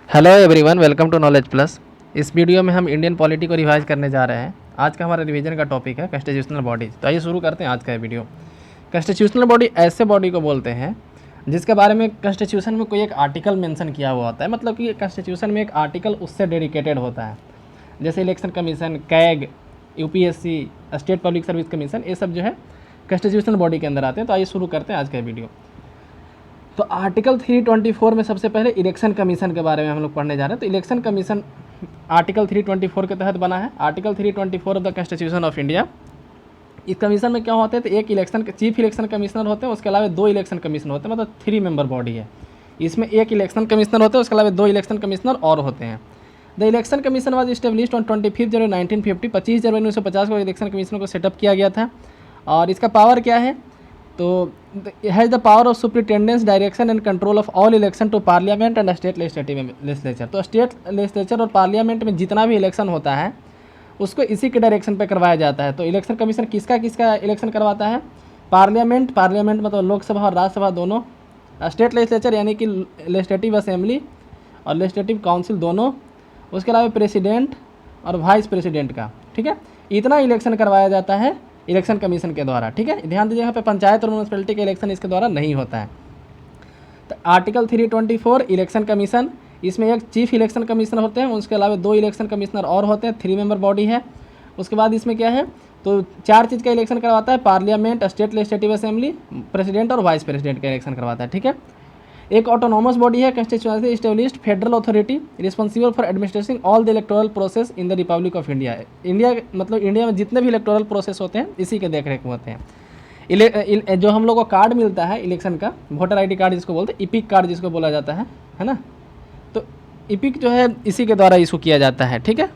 Hello everyone, welcome to knowledge plus. इस video में हम इंडियन पॉलिटी को रिवाइज करने जा रहे हैं। आज का हमारा रिवीजन का टॉपिक है कॉन्स्टिट्यूशनल बॉडी। तो आइए शुरू करते हैं आज का वीडियो। कॉन्स्टिट्यूशनल बॉडी ऐसे बॉडी को बोलते हैं जिसके बारे में कॉन्स्टिट्यूशन में कोई एक आर्टिकल मेंशन किया हुआ होता है, मतलब कि कॉन्स्टिट्यूशन में एक आर्टिकल उससे डेडिकेटेड होता है। जैसे election commission, CAG, UPSC, state public service commission, ये सब जो है कॉन्स्टिट्यूशनल बॉडी के अंदर आते हैं। तो आइए शुरू करते हैं आज का वीडियो। तो आर्टिकल 324 में सबसे पहले इलेक्शन कमीशन के बारे में हम लोग पढ़ने जा रहे हैं। तो इलेक्शन कमीशन आर्टिकल 324 के तहत बना है। Article 324 of the constitution of India. इस कमीशन में क्या होते हैं, तो एक इलेक्शन चीफ इलेक्शन कमिश्नर होते हैं, उसके अलावा 2 इलेक्शन कमिश्नर होते हैं, मतलब 3 मेंबर बॉडी है। इसमें एक इलेक्शन कमिश्नर होते हैं, उसके अलावा 2 इलेक्शन कमिश्नर और होते हैं। The election commission was established on 25 जनवरी 1950। 25 जनवरी 1950 को इलेक्शन कमीशन को सेटअप किया गया था। और इसका पावर क्या है, तो has the power of superintendence, direction and control of all election to parliament and state legislature. तो स्टेट लेजिस्लेचर और पार्लियामेंट में जितना भी इलेक्शन होता है उसको इसी के डायरेक्शन पे करवाया जाता है। तो इलेक्शन कमीशन किसका किसका इलेक्शन करवाता है? पार्लियामेंट मतलब लोकसभा और राज्यसभा दोनों, स्टेट लेजिस्लेचर यानी कि लेजिस्लेटिव असेंबली और लेजिस्लेटिव काउंसिल दोनों, उसके अलावा प्रेसिडेंट और वाइस प्रेसिडेंट का। ठीक है, इतना इलेक्शन करवाया जाता है इलेक्शन कमीशन के द्वारा। ठीक है, ध्यान दीजिए, यहाँ पे पंचायत और म्यूनसिपैलिटी का इलेक्शन इसके द्वारा नहीं होता है। तो आर्टिकल 324 इलेक्शन कमीशन, इसमें एक चीफ इलेक्शन कमिश्नर होते हैं, उसके अलावा 2 इलेक्शन कमिश्नर और होते हैं, 3 मेंबर बॉडी है। उसके बाद इसमें क्या है, तो 4 चीज़ का इलेक्शन करवाता है, parliament, state legislative assembly, president और वाइस प्रेसिडेंट का इलेक्शन करवाता है। ठीक है, एक ऑटोनॉमस बॉडी है, constitutionally established federal authority responsible for administrating all the electoral process in the Republic of India. India मतलब इंडिया में जितने भी इलेक्टोरल प्रोसेस होते हैं इसी के देखरेख में होते हैं। जो हम लोग को कार्ड मिलता है इलेक्शन का, वोटर आईडी कार्ड जिसको बोलते हैं, इपिक कार्ड जिसको बोला जाता है ना, तो इपिक जो है इसी के द्वारा इशू किया जाता है। ठीक है,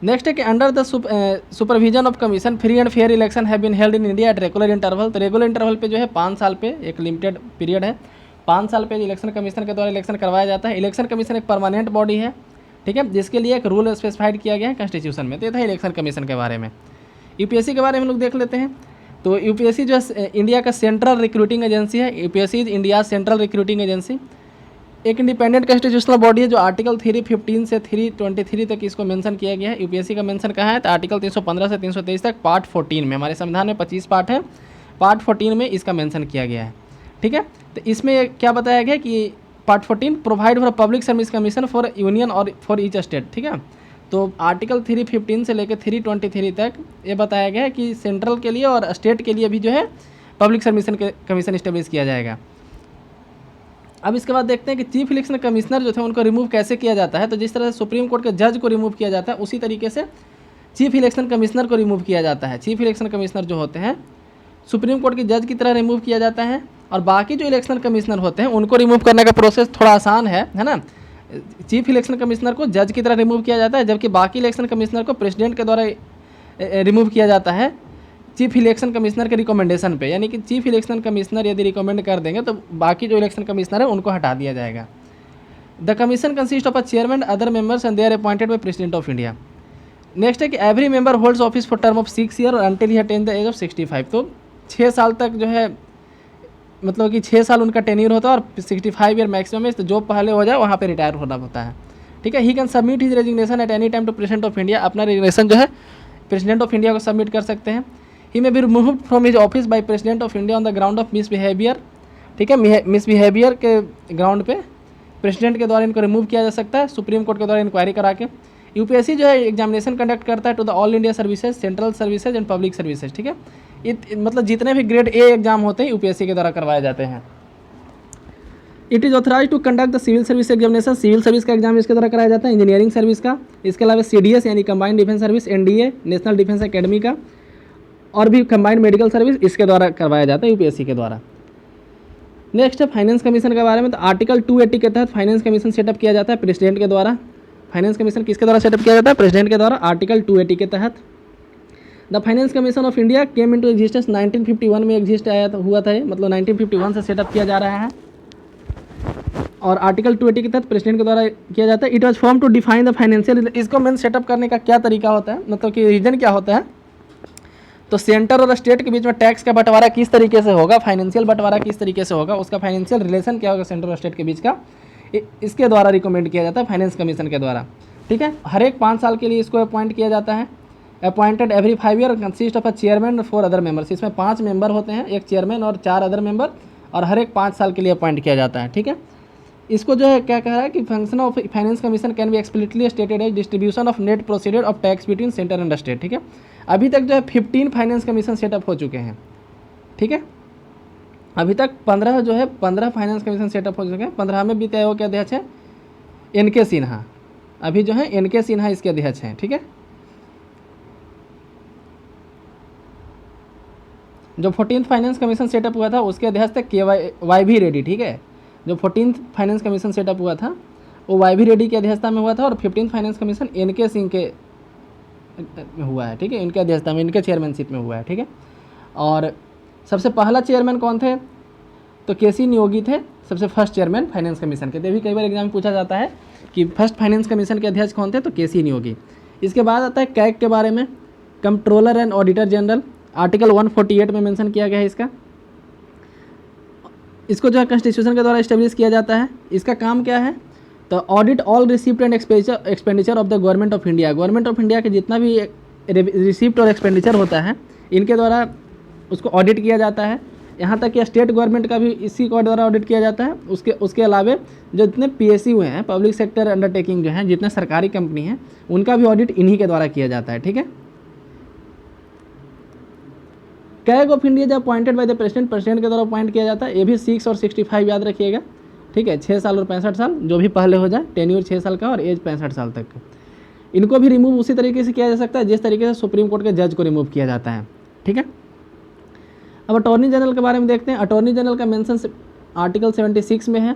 नेक्स्ट है कि under the supervision of commission free and fair election have been held in India at regular interval. तो रेगुलर इंटरवल पे जो है 5 साल पे, एक लिमिटेड पीरियड है, 5 साल पे इलेक्शन कमीशन के द्वारा इलेक्शन करवाया जाता है। इलेक्शन कमीशन एक परमानेंट बॉडी है, ठीक है, जिसके लिए एक रूल स्पेसिफाइड किया गया है कॉन्स्टिट्यूशन में। तो ये था इलेक्शन कमीशन के बारे में। यूपीएससी के बारे में हम लोग देख लेते हैं। तो यूपीएससी जो है इंडिया का सेंट्रल रिक्रूटिंग एजेंसी है। UPSC is India central recruiting agency, एक इंडिपेंडेंट कॉन्स्टिट्यूशनल बॉडी है जो आर्टिकल 315 से 323 तक इसको मेंशन किया गया है। यूपीएससी का मेंशन कहाँ है, तो आर्टिकल 315 से 323 तक पार्ट 14 में। हमारे संविधान में 25 पार्ट है, पार्ट 14 में इसका मेंशन किया गया है। ठीक है, तो इसमें क्या बताया गया कि part 14 provide for public service commission for union और फॉर ईच स्टेट। ठीक है, तो आर्टिकल 315 से लेकर 323 तक ये बताया गया है कि सेंट्रल के लिए और स्टेट के लिए भी जो है पब्लिक सर्विस कमीशन इस्टेब्लिश किया जाएगा। अब इसके बाद देखते हैं कि चीफ इलेक्शन कमिश्नर जो थे उनको रिमूव कैसे किया जाता है। तो जिस तरह से सुप्रीम कोर्ट के जज को रिमूव किया जाता है उसी तरीके से चीफ इलेक्शन कमिश्नर को रिमूव किया जाता है। चीफ इलेक्शन कमिश्नर जो होते हैं सुप्रीम कोर्ट के जज की तरह रिमूव किया जाता है, और बाकी जो इलेक्शन कमिश्नर होते हैं उनको रिमूव करने का प्रोसेस थोड़ा आसान है ना। चीफ इलेक्शन कमिश्नर को जज की तरह रिमूव किया जाता है, जबकि बाकी इलेक्शन कमिश्नर को प्रेसिडेंट के द्वारा रिमूव किया जाता है चीफ इलेक्शन कमिश्नर के रिकमेंडेशन पे। यानी कि चीफ इलेक्शन कमिश्नर यदि रिकमेंड कर देंगे तो बाकी जो इलेक्शन कमिश्नर है उनको हटा दिया जाएगा। The commission consist of a chairman, other members and they are appointed by president of India. Next है कि every member holds office for term of 6 year और until he attain the age of 65। तो 6 साल तक जो है, मतलब कि 6 साल उनका टेन्यूर होता है और 65 ईयर मैक्सिमम है। तो जो पहले हो जाए वहाँ पर रिटायर होना होता है। ठीक है, he can submit his resignation at any time to president of India. अपना रेजिग्नेशन जो है प्रेसिडेंट ऑफ इंडिया को सबमिट कर सकते हैं। He may be removed from his office by president of India on the ground of misbehaviour. ठीक है, misbehaviour के ग्राउंड पे प्रेसिडेंट के द्वारा इनको रिमूव किया जा सकता है, सुप्रीम कोर्ट के द्वारा इंक्वायरी करा के। यूपीएससी जो है एग्जामिनेशन कंडक्ट करता है to the all India services, central services and public services. ठीक है, मतलब जितने भी ग्रेड ए एग्जाम होते हैं यूपीएससी के द्वारा करवाए जाते हैं। It is authorise to conduct the civil service examination. Civil service का एग्जाम इसके द्वारा कराया जाता है, इंजीनियरिंग सर्विस का। इसके अलावा सीडीएस यानी combined defence service, NDA national defence academy का, और भी कंबाइंड मेडिकल सर्विस इसके द्वारा करवाया जाता है यूपीएससी के द्वारा। नेक्स्ट है फाइनेंस कमीशन के बारे में। तो आर्टिकल 280 के तहत फाइनेंस कमीशन सेटअप किया जाता है प्रेसिडेंट के द्वारा। फाइनेंस कमीशन किसके द्वारा सेटअप किया जाता है? प्रेसिडेंट के द्वारा, आर्टिकल 280 के तहत। The finance commission of India came into existence 1951 में एग्जिस्ट हुआ था, मतलब 1951 से सेटअप किया जा रहा है, और आर्टिकल 280 के तहत प्रेसिडेंट के द्वारा किया जाता है। It was form to define the financial. इसको मेन सेटअप करने का क्या तरीका होता है, मतलब कि रीजन क्या होता है, तो सेंटर और स्टेट के बीच में टैक्स का बंटवारा किस तरीके से होगा, फाइनेंशियल बंटवारा किस तरीके से होगा, उसका फाइनेंशियल रिलेशन क्या होगा सेंटर और स्टेट के बीच का, इसके द्वारा रिकमेंड किया जाता है फाइनेंस कमीशन के द्वारा। ठीक है, हर एक 5 साल के लिए इसको अपॉइंट किया जाता है। Appointed every 5 year, consist of a chairman और 4 अदर मेंबर्स। इसमें 5 मेंबर होते हैं, एक चेयरमैन और 4 अदर मेंबर, और हर एक 5 साल के लिए अपॉइंट किया जाता है। ठीक है, इसको जो है क्या कह रहा है कि function of finance commission can be explicitly stated as distribution of net proceeded of tax between centre and state. ठीक है, अभी तक जो है 15 फाइनेंस कमीशन सेटअप हो चुके हैं। ठीक है, अभी तक 15 फाइनेंस कमीशन सेटअप हो चुके हैं। 15 में वित्त आयोग के अध्यक्ष हैं NK सिन्हा, अभी जो है NK सिन्हा इसके अध्यक्ष हैं। ठीक है, जो 14th फाइनेंस कमीशन सेटअप हुआ था उसके अध्यक्ष थे YV रेड्डी। ठीक है, जो 14th फाइनेंस कमीशन सेटअप हुआ था वो YV रेड्डी की अध्यक्षता में हुआ था, और 15th finance commission NK Singh के हुआ है। ठीक है, इनके अध्यक्षता में, इनके चेयरमैनशिप में हुआ है। ठीक है, और सबसे पहला चेयरमैन कौन थे, तो KC नियोगी थे सबसे फर्स्ट चेयरमैन फाइनेंस कमीशन के। भी कई बार एग्जाम में पूछा जाता है कि फर्स्ट फाइनेंस कमीशन के अध्यक्ष कौन थे, तो KC नियोगी। इसके बाद आता है कैग के बारे में, controller and auditor general, article 148 में मेंशन किया गया है इसका। इसको जो है कॉन्स्टिट्यूशन के द्वारा इस्टेब्लिश किया जाता है। इसका काम क्या है, तो audit all receipt and expenditure of the government of India. Government of India के जितना भी रिसिप्ट और एक्सपेंडिचर होता है इनके द्वारा उसको ऑडिट किया जाता है। यहाँ तक कि स्टेट गवर्नमेंट का भी इसी को द्वारा ऑडिट किया जाता है। उसके अलावा जो जितने PSU हैं, पब्लिक सेक्टर अंडरटेकिंग जो हैं, जितने सरकारी कंपनी हैं, उनका भी ऑडिट इन्हीं के द्वारा किया जाता है। ठीक है, कैग ऑफ इंडिया जब अपॉइंटेड बाय द प्रेसिडेंट के द्वारा अपॉइंट किया जाता है। ये भी 6 और 65 याद रखिएगा। ठीक है, 6 साल और 65 साल, जो भी पहले हो जाए, टेन्योर 6 साल का और एज 65 साल तक। इनको भी रिमूव उसी तरीके से किया जा सकता है जिस तरीके से सुप्रीम कोर्ट के जज को रिमूव किया जाता है। ठीक है, अब अटॉर्नी जनरल के बारे में देखते हैं। अटॉर्नी जनरल का मेंशन आर्टिकल 76 में है।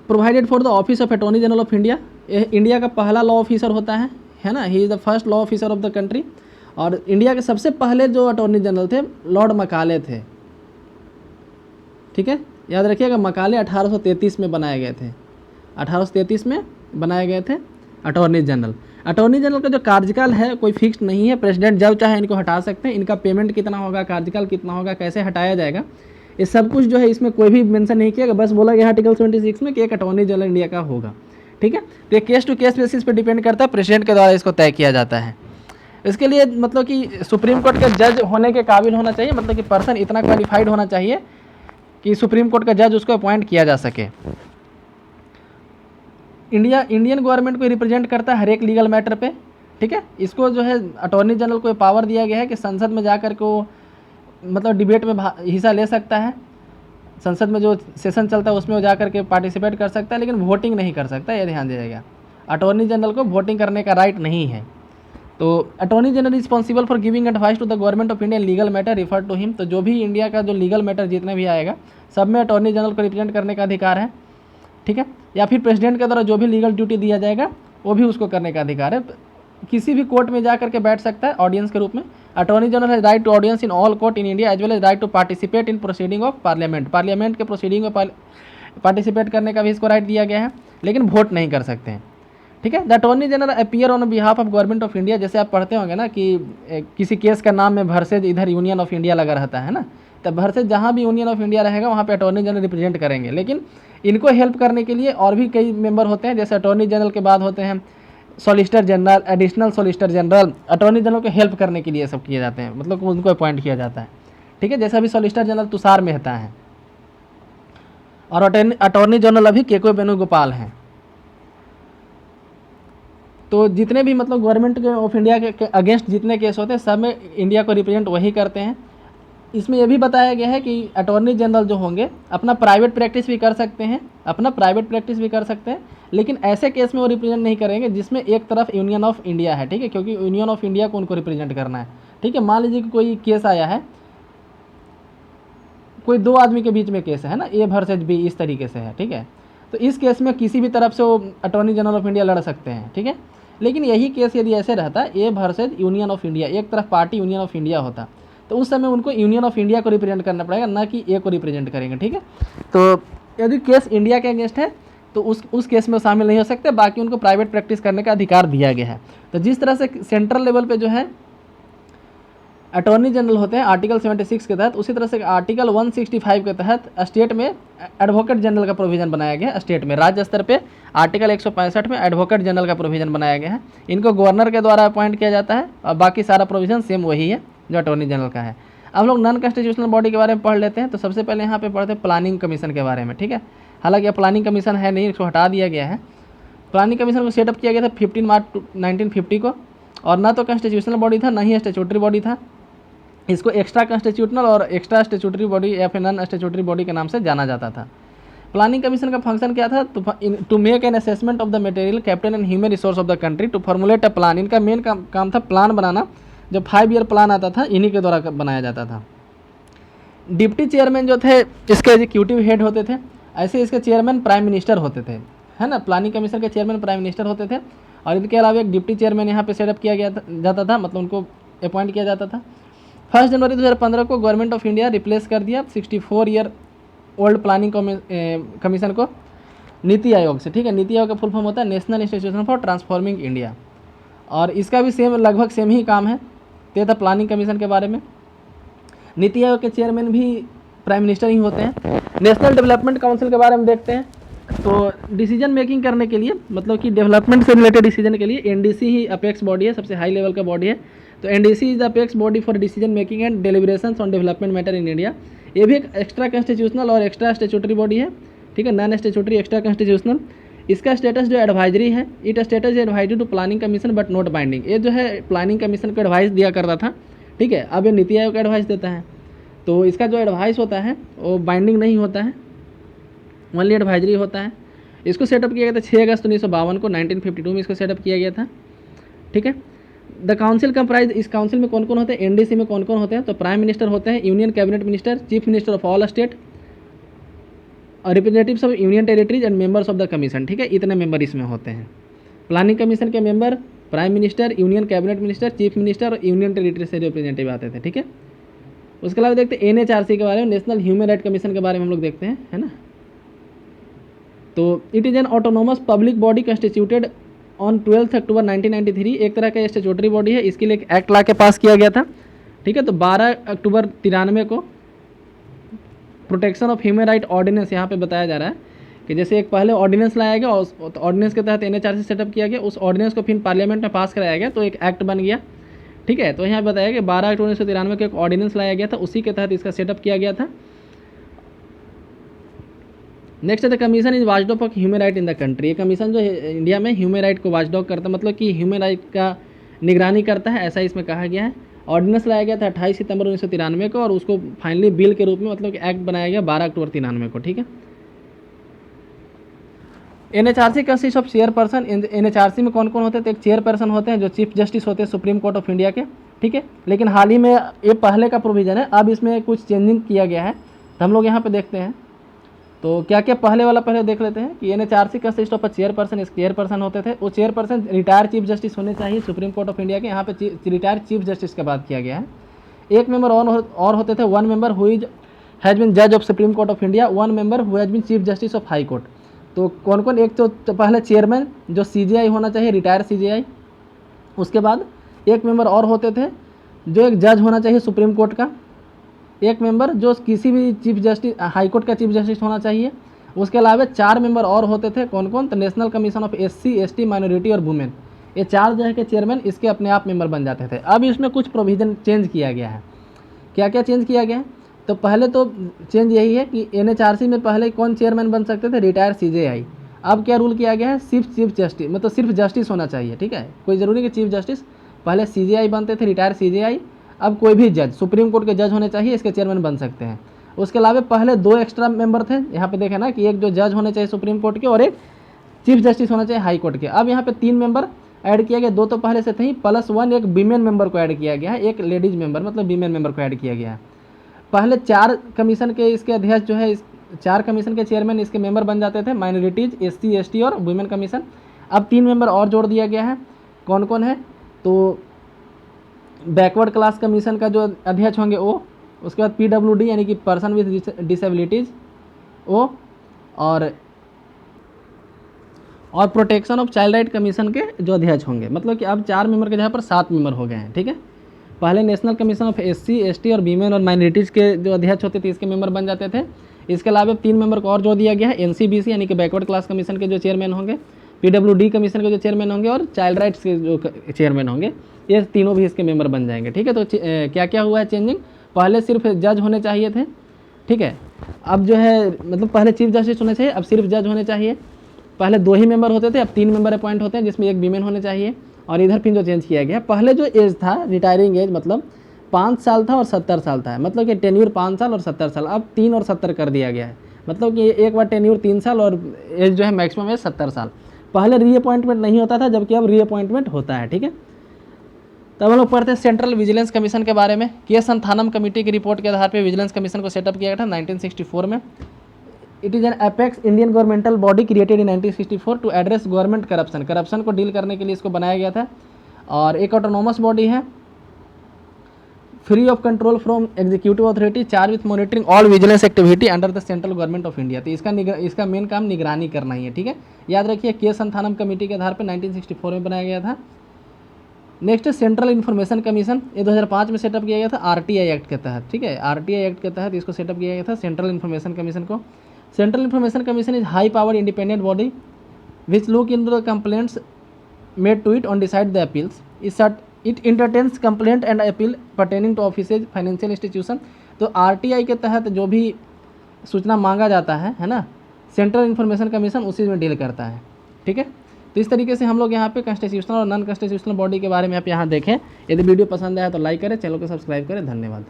Provided for the office of attorney general of India. India का पहला लॉ ऑफिसर होता है ना, he is the first law officer of the country. और इंडिया के सबसे पहले जो अटॉर्नी जनरल थे लॉर्ड मकाले थे। ठीक है, याद रखिएगा, मकाले 1833 में बनाए गए थे। 1833 में बनाए गए थे अटॉर्नी जनरल। अटॉर्नी जनरल का जो कार्यकाल है कोई फिक्स नहीं है, प्रेसिडेंट जब चाहे इनको हटा सकते हैं। इनका पेमेंट कितना होगा, कार्यकाल कितना होगा, कैसे हटाया जाएगा, ये सब कुछ जो है इसमें कोई भी मेंशन नहीं किया, बस बोला गया आर्टिकल 76 में कि एक अटॉर्नी जनरल इंडिया का होगा। ठीक है, तो ये केस टू केस बेसिस पे डिपेंड करता है, प्रेसिडेंट के द्वारा इसको तय किया जाता है। इसके लिए मतलब कि सुप्रीम कोर्ट के जज होने के काबिल होना चाहिए, मतलब कि पर्सन इतना क्वालिफाइड होना चाहिए कि सुप्रीम कोर्ट का जज उसको अपॉइंट किया जा सके। इंडियन गवर्नमेंट को रिप्रेजेंट करता है हर एक लीगल मैटर पे। ठीक है, इसको जो है अटॉर्नी जनरल को पावर दिया गया है कि संसद में जाकर को मतलब डिबेट में हिस्सा ले सकता है। संसद में जो सेशन चलता है उसमें वो जाकर के पार्टिसिपेट कर सकता है, लेकिन वोटिंग नहीं कर सकता, ये ध्यान दिया जाएगा। अटॉर्नी जनरल को वोटिंग करने का राइट नहीं है। तो attorney general responsible for giving advice to the government of India legal matter refer to him. तो जो भी इंडिया का जो लीगल मैटर जितने भी आएगा सब में अटॉर्नी जनरल को रिप्रेजेंट करने का अधिकार है। ठीक है, या फिर प्रेसिडेंट के द्वारा जो भी लीगल ड्यूटी दिया जाएगा वो भी उसको करने का अधिकार है। किसी भी कोर्ट में जा करके बैठ सकता है ऑडियंस के रूप में। Attorney general has right to audience in all court in India as well as right to participate in proceeding of parliament. Parliament के प्रोसीडिंग में पार्टिसिपेट करने का भी इसको राइट दिया गया है, लेकिन वोट नहीं कर सकते हैं। ठीक है, the attorney general appear on behalf of government of India. जैसे आप पढ़ते होंगे ना कि किसी केस का नाम में वर्सेज इधर यूनियन ऑफ इंडिया लगा रहता है ना, तब वर्सेज जहाँ भी यूनियन ऑफ इंडिया रहेगा वहाँ पे अटॉर्नी जनरल रिप्रेजेंट करेंगे। लेकिन इनको हेल्प करने के लिए और भी कई मेंबर होते हैं, जैसे अटॉर्नी जनरल के बाद होते हैं solicitor general, additional solicitor general. Attorney general को हेल्प करने के लिए सब किए जाते हैं, मतलब उनको अपॉइंट किया जाता है। ठीक है, जैसे अभी सॉलिसिटर जनरल तुषार मेहता हैं और अटॉर्नी जनरल अभी KK वेणुगोपाल हैं। तो जितने भी मतलब गवर्नमेंट ऑफ इंडिया के अगेंस्ट जितने केस होते हैं सब में इंडिया को रिप्रेजेंट वही करते हैं। इसमें यह भी बताया गया है कि अटॉर्नी जनरल जो होंगे अपना प्राइवेट प्रैक्टिस भी कर सकते हैं, लेकिन ऐसे केस में वो रिप्रेजेंट नहीं करेंगे जिसमें एक तरफ यूनियन ऑफ इंडिया है। ठीक है, क्योंकि यूनियन ऑफ इंडिया को उनको रिप्रेजेंट करना है। ठीक है, मान लीजिए कि कोई केस आया है, कोई 2 आदमी के बीच में केस है ना, A वर्सेज B इस तरीके से है। ठीक है, तो इस केस में किसी भी तरफ से वो अटॉर्नी जनरल ऑफ इंडिया लड़ सकते हैं। ठीक है, लेकिन यही केस यदि ऐसे रहता है A versus union of India, एक तरफ पार्टी यूनियन ऑफ इंडिया होता, तो उस समय उनको यूनियन ऑफ इंडिया को रिप्रेजेंट करना पड़ेगा, ना कि A को रिप्रेजेंट करेंगे। ठीक है, तो यदि केस इंडिया के अगेंस्ट है तो उस केस में शामिल नहीं हो सकते, बाकी उनको प्राइवेट प्रैक्टिस करने का अधिकार दिया गया है। तो जिस तरह से सेंट्रल लेवल पे जो है अटॉर्नी जनरल होते हैं आर्टिकल 76 के तहत। उसी तरह से आर्टिकल 165 के तहत स्टेट में एडवोकेट जनरल का प्रोविज़न बनाया गया है। स्टेट में राज्य स्तर पे आर्टिकल 165 में एडवोकेट जनरल का प्रोविज़न बनाया गया है। इनको गवर्नर के द्वारा अपॉइंट किया जाता है और बाकी सारा प्रोविज़न सेम वही है जो अटॉर्नी जनरल का है। अब लोग नॉन कॉन्स्टिट्यूशनल बॉडी के बारे में पढ़ लेते हैं। तो सबसे पहले यहाँ पे पढ़ते हैं प्लानिंग कमीशन के बारे में, ठीक है। हालांकि प्लानिंग कमीशन है नहीं, इसको हटा दिया गया है। प्लानिंग कमीशन को सेटअप किया गया था 15 मार्च 1950 को, और ना तो कॉन्स्टिट्यूशनल बॉडी था, ना ही स्टैट्यूटरी बॉडी था। इसको एक्स्ट्रा कॉन्स्टिट्यूशनल और एक्स्ट्रा स्टैट्यूटरी बॉडी या फिर नॉन स्टैट्यूटरी बॉडी के नाम से जाना जाता था। प्लानिंग कमीशन का फंक्शन क्या था? To make an assessment of the material capital and human resource of the country, to formulate a plan. इनका मेन काम था प्लान बनाना। जो 5 ईयर प्लान आता था इन्हीं के द्वारा बनाया जाता था। डिप्टी चेयरमैन जो थे इसके एग्जीक्यूटिव हेड होते थे, ऐसे इसके चेयरमैन प्राइम मिनिस्टर होते थे, है ना। प्लानिंग कमीशन के चेयरमैन प्राइम मिनिस्टर होते थे, और इनके अलावा एक डिप्टी चेयरमैन यहाँ पे सेटअप किया जाता था, मतलब उनको अपॉइंट किया जाता था। 1 जनवरी 2015 को गवर्नमेंट ऑफ इंडिया रिप्लेस कर दिया 64 ईयर ओल्ड प्लानिंग कमीशन को नीति आयोग से, ठीक है। नीति आयोग का फुल फॉर्म होता है national institution for transforming India, और इसका भी लगभग सेम ही काम है। तो ये था प्लानिंग कमीशन के बारे में। नीति आयोग के चेयरमैन भी प्राइम मिनिस्टर ही होते हैं। नेशनल डेवलपमेंट काउंसिल के बारे में देखते हैं। तो डिसीजन मेकिंग करने के लिए, मतलब कि डेवलपमेंट से रिलेटेड डिसीजन के लिए एनडीसी ही अपेक्स बॉडी है, सबसे हाई लेवल का बॉडी है। तो NDC is the apex body for decision making and deliberations on development matter in India. ये भी एक एक्स्ट्रा कॉन्स्टिट्यूशनल और एक्स्ट्रा स्टैट्यूटरी बॉडी है, ठीक है। Non statutory, extra constitutional. इसका स्टेटस जो एडवाइजरी है, it status advisory to planning commission but not binding. ये जो है प्लानिंग कमीशन को एडवाइस दिया करता था, ठीक है। अब ये नीति आयोग का एडवाइस देता है, तो इसका जो एडवाइस होता है वो बाइंडिंग नहीं होता है, ओनली एडवाइजरी होता है। इसको सेटअप किया गया था 6 अगस्त 1952 को, 1952 में इसको सेटअप किया गया था, ठीक है। द काउंसिल कंप्राइज, इस काउंसिल में कौन कौन होते हैं, एनडीसी में कौन कौन होते हैं? तो प्राइम मिनिस्टर होते हैं, union cabinet minister, chief minister of all state, और representatives of union territories and members of the commission, ठीक है। इतने मेंबर इसमें होते हैं। प्लानिंग कमीशन के member prime minister, union cabinet minister, chief minister और यूनियन टेरिटरी से रिप्रेजेंटेटिव आते थे, ठीक है। उसके अलावा देखते हैं एनएचआरसी के बारे में, नेशनल ह्यूमन राइट कमीशन के बारे में हम लोग देखते हैं, है ना। तो it is N autonomous public body constituted on 12 अक्टूबर 1993। एक तरह का स्टैट्यूटरी बॉडी है। इसके लिए एक एक्ट ला के पास किया गया था, ठीक है। तो 12 अक्टूबर 93 को protection of human right ordinance यहाँ पे बताया जा रहा है कि जैसे एक पहले ऑर्डिनेंस लाया गया और ऑर्डिनेंस के तहत एनएचआरसी सेटअप किया गया, उस ऑर्डिनेंस को फिर पार्लियामेंट में पास कराया गया तो एक एक्ट बन गया, ठीक है। तो यहाँ बताया कि 12 अक्टूबर 1993 को एक ऑर्डिनेंस लाया गया था, उसी के तहत इसका सेटअप किया गया था। नेक्स्ट है the commission is watchdog of human right in the country. ये कमीशन जो है इंडिया में ह्यूमन राइट को वॉचडॉग करता है, मतलब कि ह्यूमन राइट का निगरानी करता है, ऐसा इसमें कहा गया है। ऑर्डिनेंस लाया गया था 28 सितंबर 1993 को, और उसको फाइनली बिल के रूप में, मतलब कि एक्ट बनाया गया 12 अक्टूबर 93 को, ठीक है। NHRC consist of chairperson. NHRC में कौन कौन होते हैं? तो एक चेयरपर्सन होते हैं जो चीफ जस्टिस होते हैं सुप्रीम कोर्ट ऑफ इंडिया के, ठीक है। लेकिन हाल ही में ये पहले का प्रोविज़न है, अब इसमें कुछ चेंजिंग किया गया है, तो हम लोग यहाँ पे देखते हैं। तो क्या क्या पहले वाला पहले देख लेते हैं कि NHRC consist of a chairperson. इस चेयरपर्सन होते थे, वो चेयरपर्सन रिटायर्ड चीफ जस्टिस होने चाहिए सुप्रीम कोर्ट ऑफ इंडिया के। यहाँ पे रिटायर्ड चीफ जस्टिस का बात किया गया है। एक मेंबर और होते थे, 1 मेंबर हु हैज़ बीन जज of supreme court of India, 1 member who has been chief justice of high court. तो कौन कौन? एक तो पहले चेयरमैन जो सीजेआई होना चाहिए, रिटायर्ड सीजेआई। उसके बाद एक मेंबर और होते थे जो एक जज होना चाहिए सुप्रीम कोर्ट का। एक मेंबर जो किसी भी चीफ जस्टिस, हाई कोर्ट का चीफ जस्टिस होना चाहिए। उसके अलावा 4 मेंबर और होते थे, कौन कौन? तो national commission of SC, ST, minority और वुमेन। ये 4 जो है के चेयरमैन इसके अपने आप मेंबर बन जाते थे। अब इसमें कुछ प्रोविज़न चेंज किया गया है। क्या क्या चेंज किया गया है? तो पहले तो चेंज यही है कि एनएचआरसी में पहले कौन चेयरमैन बन सकते थे? Retired CJI. अब क्या रूल किया गया है? सिर्फ चीफ जस्टिस, मतलब सिर्फ जस्टिस होना चाहिए, ठीक है। कोई ज़रूरी कि चीफ जस्टिस, पहले सीजेआई बनते थे, रिटायर्ड सीजेआई। अब कोई भी जज, सुप्रीम कोर्ट के जज होने चाहिए, इसके चेयरमैन बन सकते हैं। उसके अलावा पहले 2 एक्स्ट्रा मेंबर थे, यहाँ पे देखें ना कि एक जो जज होने चाहिए सुप्रीम कोर्ट के और एक चीफ जस्टिस होना चाहिए हाई कोर्ट के। अब यहाँ पे 3 मेंबर ऐड किया गया, 2 तो पहले से थे ही, +1 एक वीमेन मेंबर को ऐड किया गया है, एक लेडीज मेंबर मतलब वीमेन मेंबर को ऐड किया गया है। पहले 4 कमीशन के इसके अध्यक्ष जो है, 4 कमीशन के चेयरमैन इसके मेंबर बन जाते थे, माइनॉरिटीज़, एससी, एसटी और वुमेन कमीशन। अब 3 मेंबर और जोड़ दिया गया है। कौन कौन है? तो बैकवर्ड क्लास कमीशन का जो अध्यक्ष होंगे वो, उसके बाद पीडब्ल्यूडी यानी कि पर्सन विद डिसेबिलिटीज़ वो, और protection of child right commission के जो अध्यक्ष होंगे। मतलब कि अब 4 मेंबर के जगह पर 7 मेंबर हो गए हैं, ठीक है। पहले national commission of SC ST और वीमेन और माइनॉरिटीज़ के जो अध्यक्ष होते थे इसके मेंबर बन जाते थे। इसके अलावा 3 मेंबर को और जो दिया गया है, NCBC यानी कि बैकवर्ड क्लास कमीशन के जो चेयरमैन होंगे, PWD कमीशन के जो चेयरमैन होंगे और चाइल्ड राइट्स के जो चेयरमैन होंगे, ये तीनों भी इसके मेंबर बन जाएंगे। ठीक है, तो क्या क्या हुआ है चेंजिंग, पहले सिर्फ जज होने चाहिए थे, ठीक है, अब जो है मतलब पहले चीफ जस्टिस होने चाहिए, अब सिर्फ जज होने चाहिए। पहले 2 ही मेंबर होते थे, अब 3 मेंबर अपॉइंट होते हैं जिसमें एक वीमेन होने चाहिए। और इधर फिर जो चेंज किया गया, पहले जो एज था रिटायरिंग एज मतलब 5 साल था और 70 साल था, मतलब कि टेन्यूर 5 साल और 70 साल, अब 3 और 70 कर दिया गया है। मतलब कि एक बार टेन्यूर 3 साल और एज जो है मैक्सिमम एज 70 साल। पहले रीअपॉइंटमेंट नहीं होता था, जबकि अब रीअपॉइंटमेंट होता है। ठीक है, तब हम लोग पढ़ते हैं सेंट्रल विजिलेंस कमीशन के बारे में। के संथानम कमेटी की रिपोर्ट के आधार पर विजिलेंस कमीशन को सेटअप किया गया था 1964 में। It is an apex Indian governmental body created in 1964 to address government corruption, corruption को डील करने के लिए इसको बनाया गया था। और एक ऑटोनोमस बॉडी है, free of control from executive authority, charge with monitoring all vigilance activity under the central government of India. तो इसका मेन काम निगरानी करना ही है। ठीक है, याद रखिए के संथानम कमेटी के आधार पर 1964 में बनाया गया था। नेक्स्ट सेंट्रल इन्फॉर्मेशन कमीशन, ये 2005 में सेटअप किया गया था RTI एक्ट के तहत। ठीक है, RTI एक्ट के तहत इसको सेटअप किया गया था सेंट्रल इन्फॉर्मेशन कमीशन को। Central information commission is high power independent body which look in the complaints made to it on decide the appeals. It entertains complaint and appeal pertaining to offices financial institution. तो RTI के तहत जो भी सूचना मांगा जाता है ना, सेंट्रल इन्फॉर्मेशन कमीशन उसी में डील करता है। ठीक है, तो इस तरीके से हम लोग यहाँ पे कॉन्स्टिट्यूशनल और नॉन कॉन्स्टिट्यूशनल बॉडी के बारे में आप यहाँ देखें। यदि वीडियो पसंद आया तो लाइक करें, चैनल को सब्सक्राइब करें। धन्यवाद।